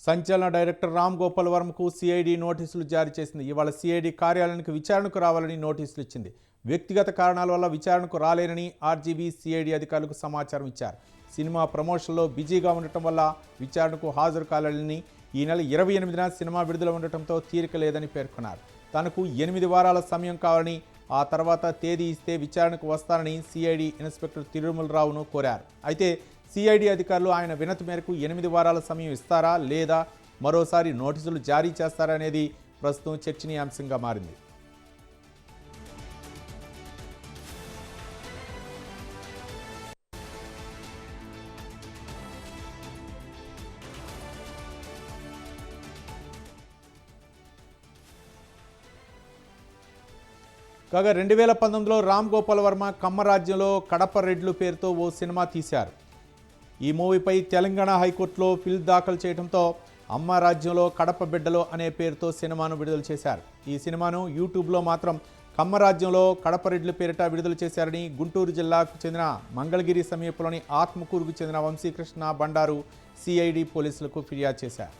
సంచలన director Ram Gopal వర్మకు CID నోటీసులు జారీ చేసింది. ఇవాళ సిఐడి కార్యాలయానికి విచారణకు రావాలని నోటీసులు ఇచ్చింది. వ్యక్తిగత కారణాల వల్ల విచారణకు రాలేనని ఆర్జీవీ సిఐడి అధికారులకు సమాచారం ఇచ్చారు. సినిమా ప్రమోషన్లో బిజీగా ఉండటం వల్ల విచారణకు హాజరు కాలేనని, ఈ నెల 28న సినిమా విడుదల ఉండటంతో తీరిక లేదని పేర్కొన్నారు. తనకు 8 వారాల సమయం కావాలని, ఆ తర్వాత తేదీ ఇస్తే విచారణకు వస్తానని సిఐడి ఇన్స్పెక్టర్ తిరుమలరావును కోరారు. అయితే సిఐడి అధికారులు ఆయన వినతి మేరకు 8 వారాల సమయం ఇస్తారా లేదా మరోసారి నోటీసులు జారీ చేస్తారా అనేది ప్రస్తుతం చర్చనీయాంశంగా మారింది. కాగా 2019లో రామ్ గోపాల్ వర్మ కమ్మరాజ్యంలో కడప రెడ్లు పేరుతో ఓ సినిమా తీశారు. ఈ మూవీపై తెలంగాణ హైకోర్టులో పిల్ దాఖలు చేయడంతో అమ్మ రాజ్యంలో కడప బిడ్డలు అనే పేరుతో సినిమాను విడుదల చేశారు. ఈ సినిమాను యూట్యూబ్లో మాత్రం కమ్మరాజ్యంలో కడప రెడ్ల పేరిట విడుదల చేశారని గుంటూరు జిల్లాకు చెందిన మంగళగిరి సమీపంలోని ఆత్మకూరుకు చెందిన వంశీకృష్ణ బండారు సిఐడి పోలీసులకు ఫిర్యాదు చేశారు.